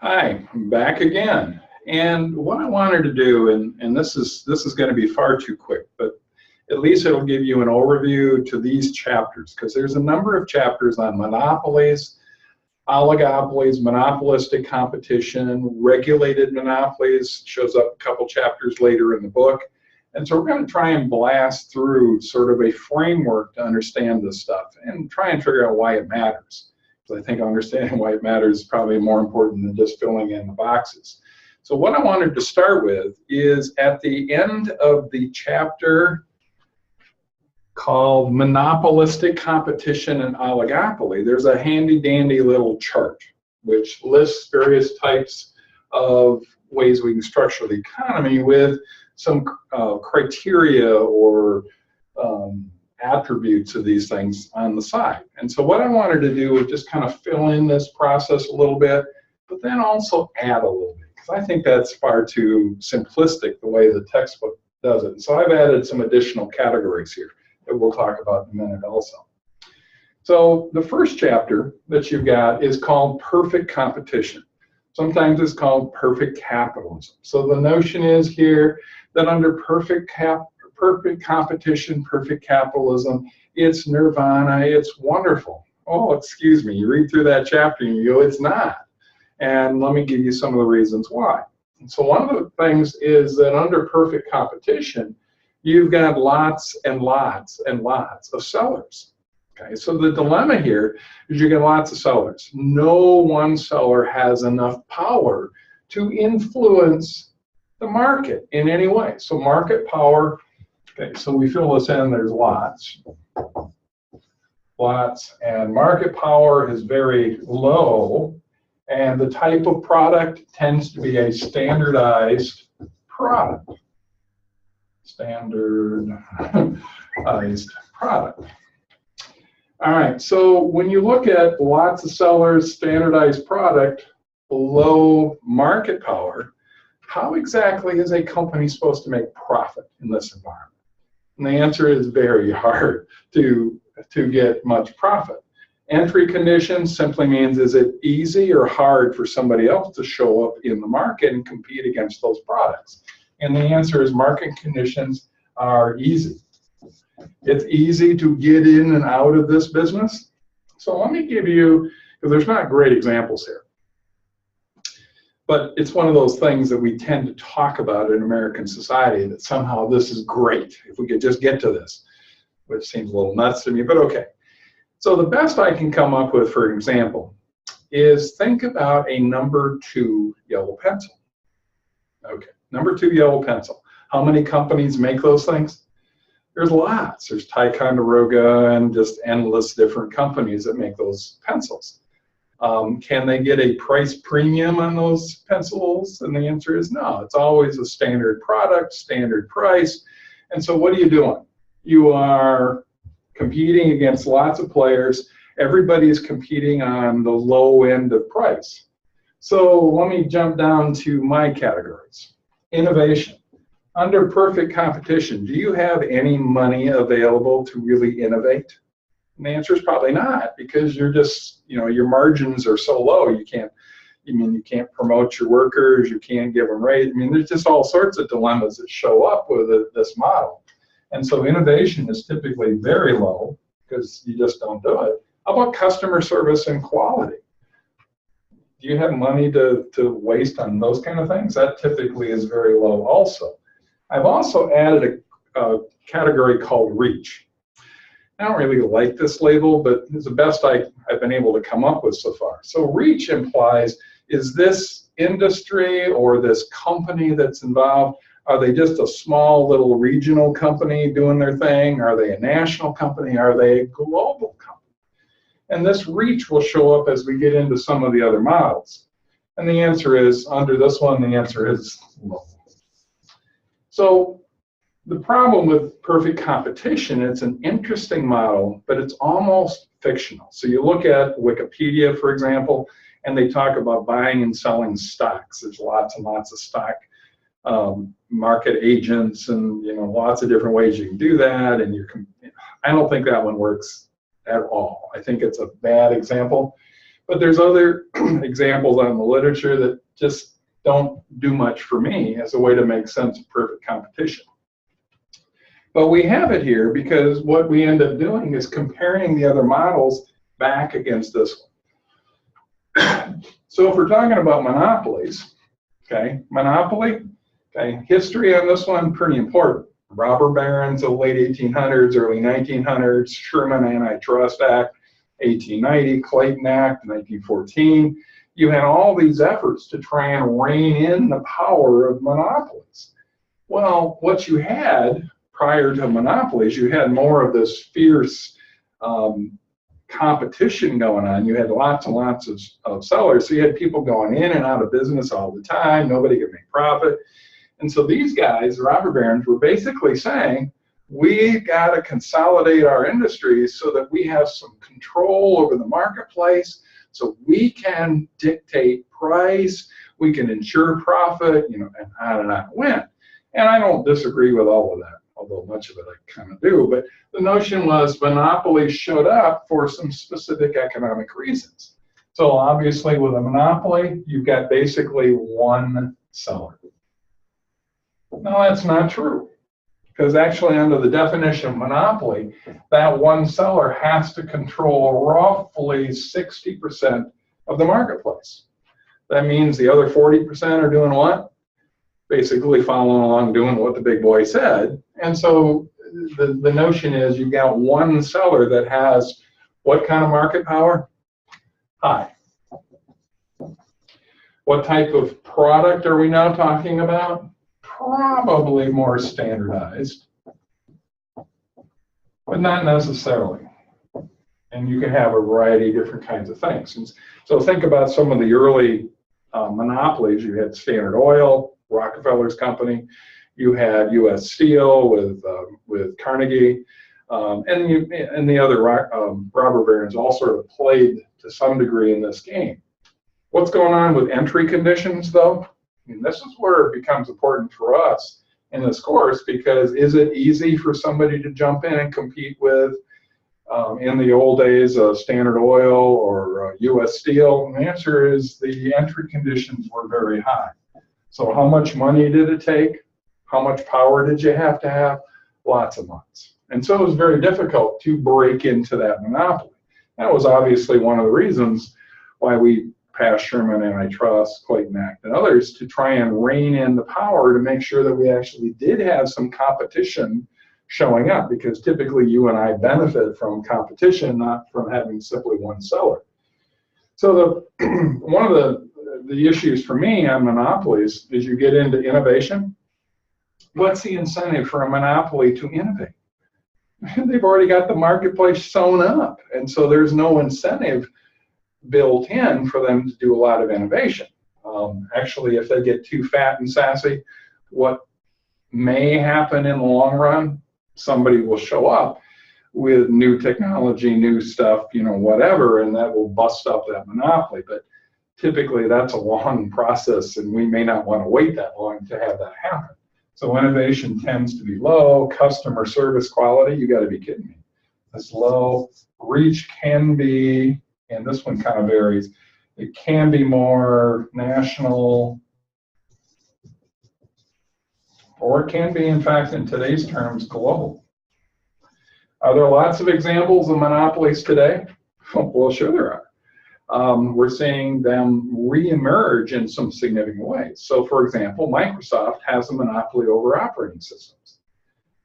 Hi, I'm back again. And what I wanted to do, and this is going to be far too quick, but at least it'll give you an overview to these chapters, because there's a number of chapters on monopolies, oligopolies, monopolistic competition, regulated monopolies, shows up a couple chapters later in the book. And so we're going to try and blast through sort of a framework to understand this stuff and try and figure out why it matters. I think understanding why it matters is probably more important than just filling in the boxes. So what I wanted to start with is at the end of the chapter called Monopolistic Competition and Oligopoly, there's a handy-dandy little chart which lists various types of ways we can structure the economy with some criteria or attributes of these things on the side. And so what I wanted to do was just kind of fill in this process a little bit, but then also add a little bit, because I think that's far too simplistic the way the textbook does it. And so I've added some additional categories here that we'll talk about in a minute also. So the first chapter that you've got is called Perfect Competition. Sometimes it's called Perfect Capitalism. So the notion is here that under perfect competition, perfect capitalism, it's nirvana, it's wonderful. Oh, excuse me, you read through that chapter and you go, it's not. And let me give you some of the reasons why. And so one of the things is that under perfect competition, you've got lots and lots and lots of sellers. Okay, so the dilemma here is you get lots of sellers. No one seller has enough power to influence the market in any way. So market power. Okay, so we fill this in, there's lots, and market power is very low, and the type of product tends to be a standardized product. Standardized product. All right, so when you look at lots of sellers, standardized product, low market power, how exactly is a company supposed to make profit in this environment? And the answer is very hard to get much profit. Entry conditions simply means, is it easy or hard for somebody else to show up in the market and compete against those products? And the answer is market conditions are easy. It's easy to get in and out of this business. So let me give you, because there's not great examples here, but it's one of those things that we tend to talk about in American society, that somehow this is great, if we could just get to this, which seems a little nuts to me, but okay. So the best I can come up with, for example, is think about a number 2 yellow pencil. Okay, number 2 yellow pencil. How many companies make those things? There's lots. There's Ticonderoga and just endless different companies that make those pencils. Can they get a price premium on those pencils? And the answer is no. It's always a standard product, standard price. And so what are you doing? You are competing against lots of players. Everybody's competing on the low end of price. So let me jump down to my categories. Innovation. Under perfect competition, do you have any money available to really innovate? And the answer is probably not, because you're just, your margins are so low, you can't promote your workers, you can't give them raises. There's just all sorts of dilemmas that show up with this model. And so innovation is typically very low because you just don't do it. How about customer service and quality? Do you have money to waste on those kind of things? That typically is very low also. I've also added a category called reach. I don't really like this label, but it's the best I've been able to come up with so far. So reach implies, is this industry or this company that's involved, are they just a small little regional company doing their thing? Are they a national company? Are they a global company? And this reach will show up as we get into some of the other models. And the answer is, under this one, the answer is low. So the problem with perfect competition, it's an interesting model, but it's almost fictional. So you look at Wikipedia, for example, and they talk about buying and selling stocks. There's lots and lots of stock market agents, and lots of different ways you can do that. And I don't think that one works at all. I think it's a bad example. But there's other examples on the literature that just don't do much for me as a way to make sense of perfect competition. But we have it here because what we end up doing is comparing the other models back against this one. So if we're talking about monopolies, okay, monopoly, okay, history on this one, pretty important. Robber barons of the late 1800s, early 1900s, Sherman Antitrust Act, 1890, Clayton Act, 1914. You had all these efforts to try and rein in the power of monopolies. Well, what you had prior to monopolies, you had more of this fierce competition going on. You had lots and lots of sellers. So you had people going in and out of business all the time. Nobody could make profit. And so these guys, the robber barons, were basically saying, we got to consolidate our industries so that we have some control over the marketplace, so we can dictate price, we can ensure profit, and on it went. And I don't disagree with all of that, although much of it I kind of do. But the notion was monopolies showed up for some specific economic reasons. So obviously with a monopoly, you've got basically one seller. No, that's not true. Because actually under the definition of monopoly, that one seller has to control roughly 60% of the marketplace. That means the other 40% are doing what? Basically following along doing what the big boy said. And so the notion is you've got one seller that has what kind of market power? High. What type of product are we now talking about? Probably more standardized, but not necessarily. And you can have a variety of different kinds of things. And so think about some of the early monopolies. You had Standard Oil, Rockefeller's company. You had U.S. Steel with Carnegie, and the other robber barons all sort of played to some degree in this game. What's going on with entry conditions, though? And this is where it becomes important for us in this course, because is it easy for somebody to jump in and compete with, in the old days, Standard Oil or U.S. Steel? And the answer is the entry conditions were very high. So how much money did it take? How much power did you have to have? Lots and lots. And so it was very difficult to break into that monopoly. That was obviously one of the reasons why we passed Sherman Antitrust, Clayton Act, and others to try and rein in the power to make sure that we actually did have some competition showing up, because typically you and I benefit from competition, not from having simply one seller. So one of the issues for me on monopolies is you get into innovation. What's the incentive for a monopoly to innovate? They've already got the marketplace sewn up, and so there's no incentive built in for them to do a lot of innovation. Actually, if they get too fat and sassy, what may happen in the long run, somebody will show up with new technology, new stuff, whatever, and that will bust up that monopoly. But typically that's a long process, and we may not want to wait that long to have that happen. So innovation tends to be low. Customer service quality, you got to be kidding me, it's low. Reach can be, and this one kind of varies, it can be more national, or it can be, in fact, in today's terms, global. Are there lots of examples of monopolies today? Well, sure there are. We're seeing them reemerge in some significant ways. So, for example, Microsoft has a monopoly over operating systems.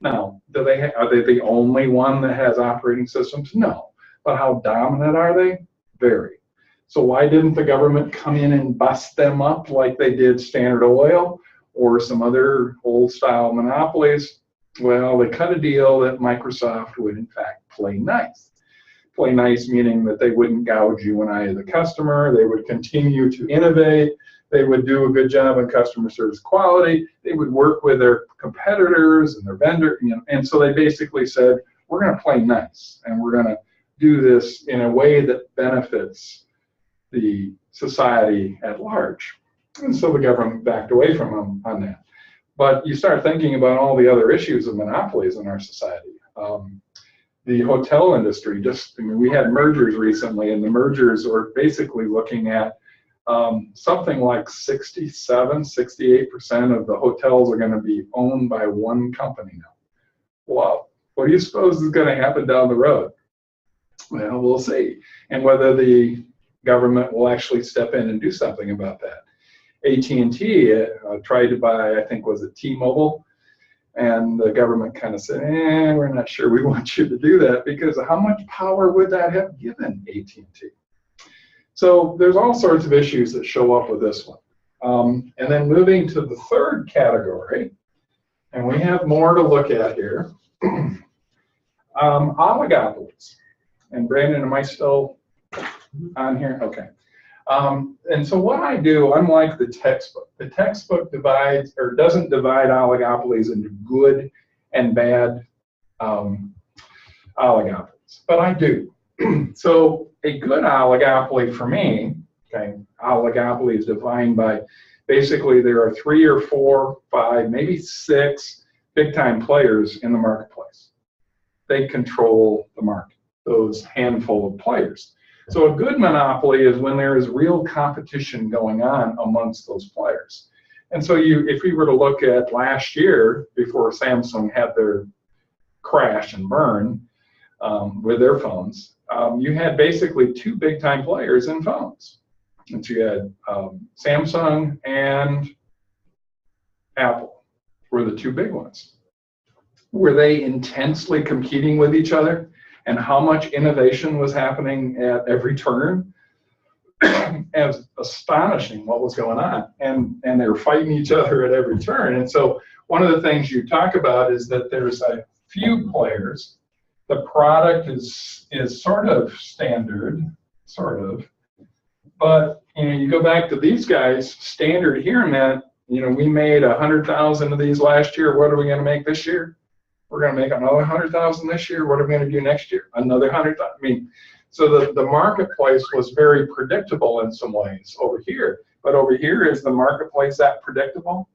Now, are they the only one that has operating systems? No. But how dominant are they? Very. So why didn't the government come in and bust them up like they did Standard Oil or some other old-style monopolies? Well, they cut a deal that Microsoft would, in fact, play nice. Play nice meaning that they wouldn't gouge you and I as a customer. They would continue to innovate. They would do a good job on customer service quality. They would work with their competitors and their vendor, and so they basically said, we're going to play nice, and we're going to do this in a way that benefits the society at large. And so the government backed away from them on that. But you start thinking about all the other issues of monopolies in our society. the hotel industry. I mean, we had mergers recently, and the mergers were basically looking at something like 68% of the hotels are going to be owned by one company now. Well, what do you suppose is going to happen down the road? Well, we'll see. And whether the government will actually step in and do something about that. AT&T tried to buy, I think, was it T-Mobile? And the government kind of said, we're not sure we want you to do that, because how much power would that have given AT&T? So there's all sorts of issues that show up with this one. And then moving to the third category, and we have more to look at here, oligopolies. And Brandon, am I still on here? Okay. And so what I do, unlike the textbook divides or doesn't divide oligopolies into good and bad oligopolies, but I do. So a good oligopoly for me, okay, oligopoly is defined by basically there are 3 or 4, 5, maybe 6 big-time players in the marketplace. They control the market, those handful of players. So a good monopoly is when there is real competition going on amongst those players. And so if we were to look at last year, before Samsung had their crash and burn with their phones, you had basically 2 big-time players in phones. And so you had Samsung and Apple were the 2 big ones. Were they intensely competing with each other? And how much innovation was happening at every turn? It was astonishing what was going on. And they were fighting each other at every turn. And so one of the things you talk about is that there's a few players. The product is sort of standard, sort of. But you go back to these guys, standard here meant, we made 100,000 of these last year. What are we going to make this year? We're going to make another 100,000 this year. What are we going to do next year? Another 100,000. I mean, so the marketplace was very predictable in some ways over here. But over here, is the marketplace that predictable?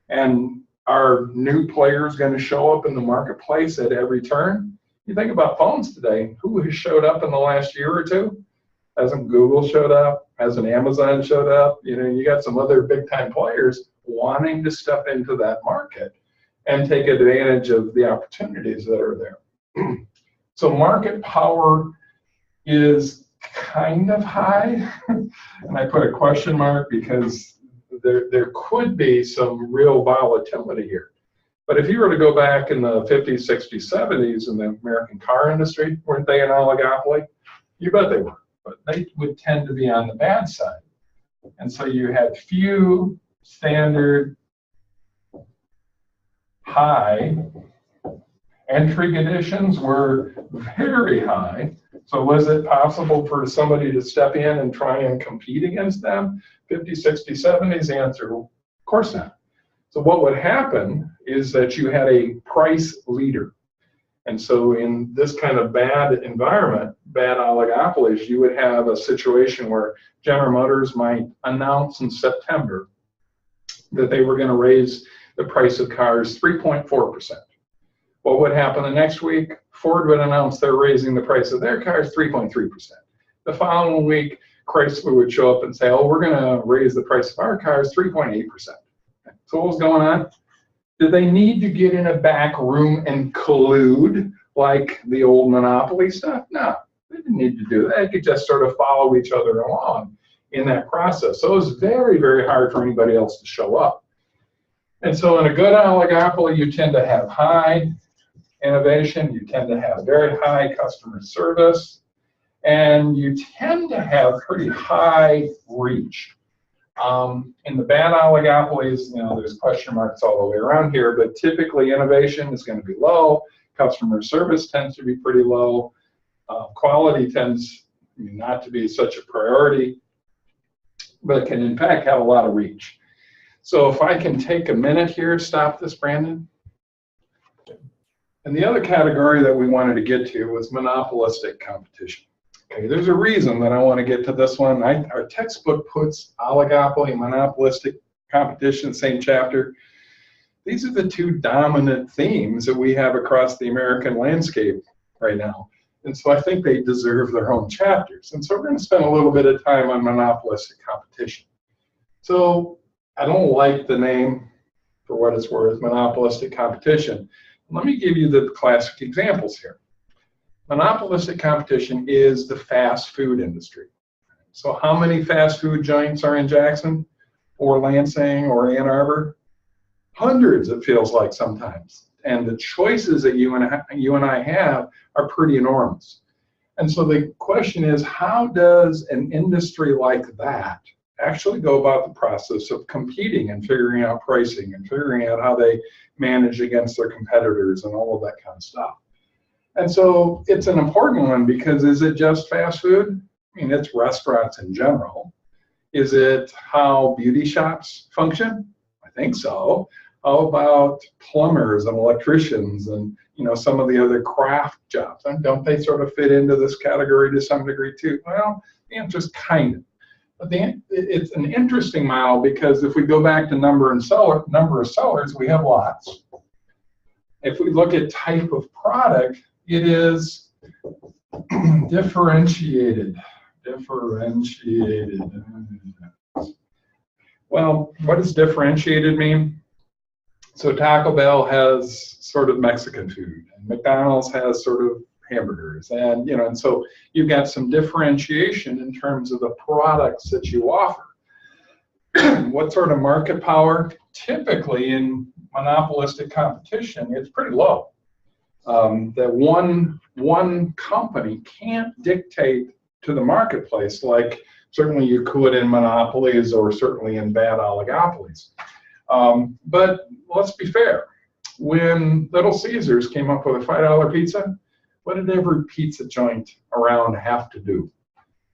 And are new players going to show up in the marketplace at every turn? You think about phones today. Who has showed up in the last year or two? Hasn't Google showed up? Hasn't Amazon showed up? You got some other big time players wanting to step into that market and take advantage of the opportunities that are there. So market power is kind of high, and I put a question mark because there could be some real volatility here. But if you were to go back in the 50s, 60s, 70s in the American car industry, weren't they an oligopoly? You bet they were, but they would tend to be on the bad side. And so you had few standard high. Entry conditions were very high. So was it possible for somebody to step in and try and compete against them? 50, 60, 70s, answer, of course not. So what would happen is that you had a price leader. And so in this kind of bad environment, bad oligopolies, you would have a situation where General Motors might announce in September that they were going to raise the price of cars 3.4%. What would happen the next week? Ford would announce they're raising the price of their cars 3.3%. The following week, Chrysler would show up and say, oh, we're going to raise the price of our cars 3.8%. So what was going on? Did they need to get in a back room and collude like the old monopoly stuff? No, they didn't need to do that. They could just sort of follow each other along in that process. So it was very, very hard for anybody else to show up. And so in a good oligopoly, you tend to have high innovation, you tend to have very high customer service, and you tend to have pretty high reach. In the bad oligopolies, there's question marks all the way around here, but typically innovation is going to be low, customer service tends to be pretty low, quality tends not to be such a priority, but can in fact have a lot of reach. So if I can take a minute here, stop this, Brandon. And the other category that we wanted to get to was monopolistic competition. Okay, there's a reason that I want to get to this one. Our textbook puts oligopoly and monopolistic competition in the same chapter. These are the two dominant themes that we have across the American landscape right now. And so I think they deserve their own chapters. And so we're going to spend a little bit of time on monopolistic competition. So I don't like the name, for what it's worth, monopolistic competition. Let me give you the classic examples here. Monopolistic competition is the fast food industry. So how many fast food joints are in Jackson or Lansing or Ann Arbor? Hundreds, it feels like sometimes. And the choices that you and I have are pretty enormous. And so the question is, how does an industry like that actually go about the process of competing and figuring out pricing and figuring out how they manage against their competitors and all of that kind of stuff? And so it's an important one because is it just fast food? I mean, it's restaurants in general. Is it how beauty shops function? I think so. How about plumbers and electricians and some of the other craft jobs? And don't they sort of fit into this category to some degree too? Well, the answer is kind of. But it's an interesting model because if we go back to number of sellers, we have lots. If we look at type of product, it is differentiated. Well, what does differentiated mean? So Taco Bell has sort of Mexican food, and McDonald's has sort of hamburgers, and so you've got some differentiation in terms of the products that you offer. What sort of market power? Typically in monopolistic competition, it's pretty low. That one company can't dictate to the marketplace like certainly you could in monopolies or certainly in bad oligopolies. But let's be fair. When Little Caesars came up with a $5 pizza, what did every pizza joint around have to do?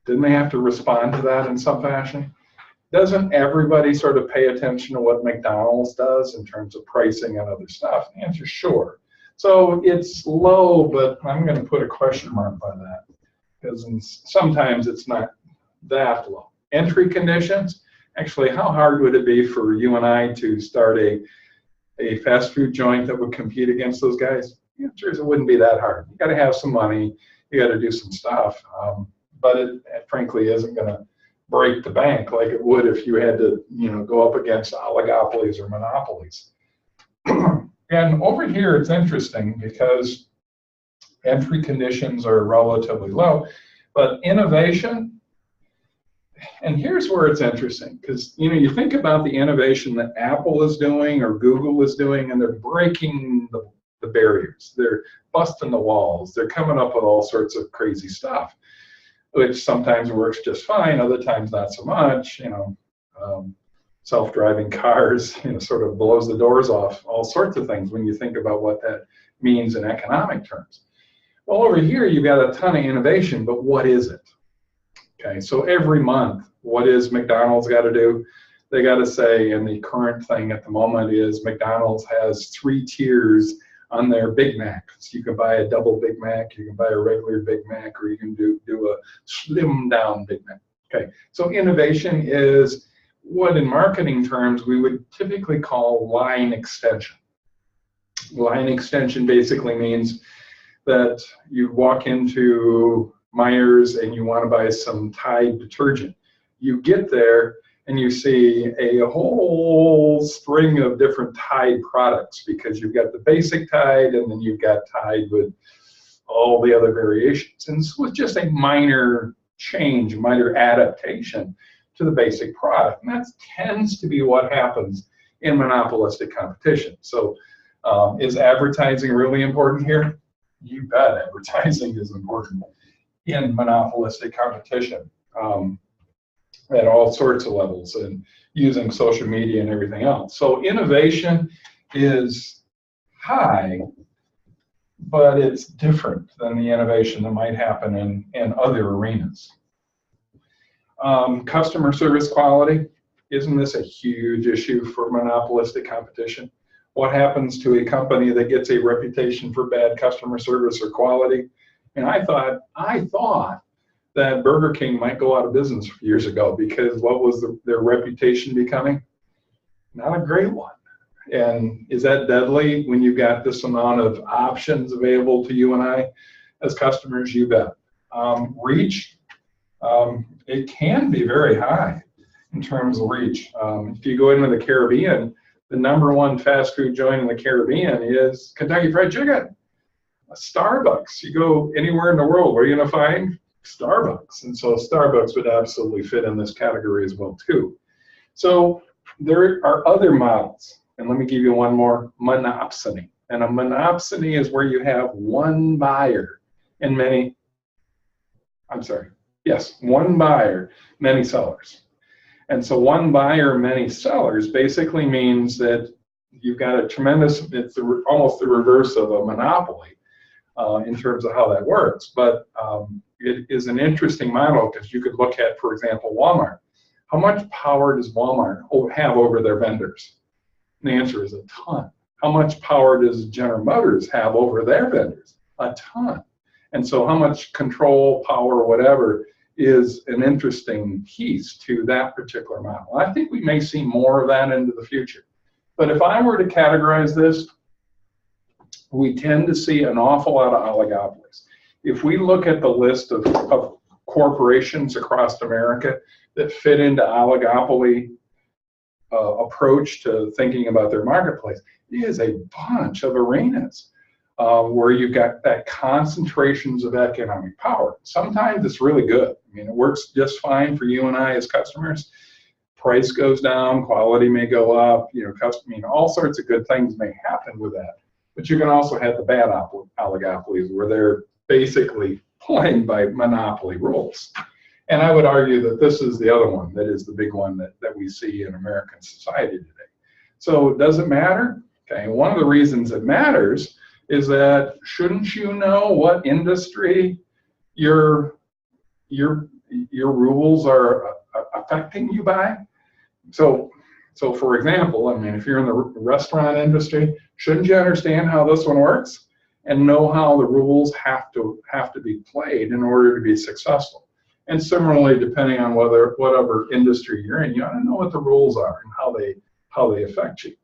Didn't they have to respond to that in some fashion? Doesn't everybody sort of pay attention to what McDonald's does in terms of pricing and other stuff? The answer is sure. So it's low, but I'm going to put a question mark by that because sometimes it's not that low. Entry conditions, actually, how hard would it be for you and I to start a fast food joint that would compete against those guys? The answer is it wouldn't be that hard. You got to have some money, you got to do some stuff, but it frankly isn't going to break the bank like it would if you had to go up against oligopolies or monopolies. And over here it's interesting because entry conditions are relatively low, but innovation, and here's where it's interesting because you think about the innovation that Apple is doing or Google is doing, and they're breaking the barriers, they're busting the walls, they're coming up with all sorts of crazy stuff, which sometimes works just fine, other times not so much. Self-driving cars, sort of blows the doors off all sorts of things when you think about what that means in economic terms. Well, over here you've got a ton of innovation, but what is it? Okay, so every month, what is McDonald's got to do? They got to say, and the current thing at the moment is McDonald's has 3 tiers on their Big Mac. So you can buy a double Big Mac, you can buy a regular Big Mac, or you can do a slim down Big Mac. Okay, so innovation is what in marketing terms we would typically call line extension. Line extension basically means that you walk into Myers and you want to buy some Tide detergent. You get there and you see a whole string of different Tide products because you've got the basic Tide and then you've got Tide with all the other variations. And this was just a minor change, minor adaptation to the basic product. And that tends to be what happens in monopolistic competition. So is advertising really important here? You bet advertising is important in monopolistic competition at all sorts of levels and using social media and everything else. So innovation is high, but it's different than the innovation that might happen in other arenas. Customer service quality, isn't this a huge issue for monopolistic competition? What happens to a company that gets a reputation for bad customer service or quality? And I thought that Burger King might go out of business years ago because what was their reputation becoming? Not a great one. And is that deadly when you've got this amount of options available to you and I? as customers, you bet. Reach, it can be very high in terms of reach. If you go into the Caribbean, the #1 fast food joint in the Caribbean is Kentucky Fried Chicken. Starbucks, you go anywhere in the world, where are you going to find Starbucks? And so Starbucks would absolutely fit in this category as well too. So there are other models, and let me give you one more: monopsony. And a monopsony is where you have one buyer and many, one buyer, many sellers. And so one buyer, many sellers basically means that you've got a tremendous, it's almost the reverse of a monopoly in terms of how that works. But it is an interesting model because you could look at, for example, Walmart. How much power does Walmart have over their vendors? And the answer is a ton. How much power does General Motors have over their vendors? A ton. And so how much control, power, whatever, is an interesting piece to that particular model. I think we may see more of that into the future. But if I were to categorize this, we tend to see an awful lot of oligopolies. If we look at the list of corporations across America that fit into oligopoly approach to thinking about their marketplace, it is a bunch of arenas where you've got that concentrations of economic power. Sometimes it's really good. I mean, it works just fine for you and I as customers. Price goes down, quality may go up, all sorts of good things may happen with that. But you can also have the bad oligopolies where they're basically playing by monopoly rules. And I would argue that this is the other one that is the big one that we see in American society today. So does it matter? Okay, one of the reasons it matters is that shouldn't you know what industry your rules are affecting you by? So for example, I mean, if you're in the restaurant industry, shouldn't you understand how this one works and know how the rules have to be played in order to be successful? And similarly, depending on whatever industry you're in, you ought to know what the rules are and how they affect you.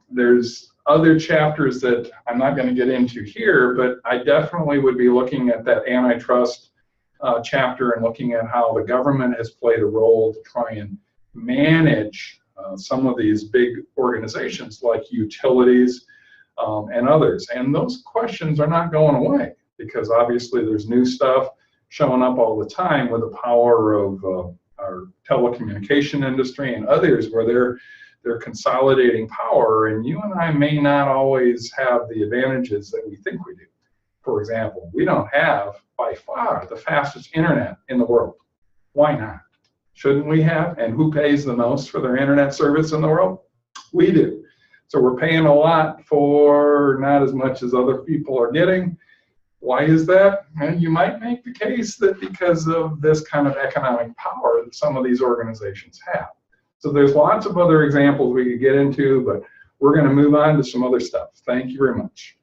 There's other chapters that I'm not going to get into here, but I definitely would be looking at that antitrust chapter and looking at how the government has played a role to try and manage some of these big organizations like utilities and others. And those questions are not going away because obviously there's new stuff showing up all the time with the power of our telecommunication industry and others where they're consolidating power, and you and I may not always have the advantages that we think we do. For example, we don't have, by far, the fastest internet in the world. Why not? Shouldn't we have? And who pays the most for their internet service in the world? We do. So we're paying a lot for not as much as other people are getting. Why is that? And you might make the case that because of this kind of economic power that some of these organizations have. So there's lots of other examples we could get into, but we're going to move on to some other stuff. Thank you very much.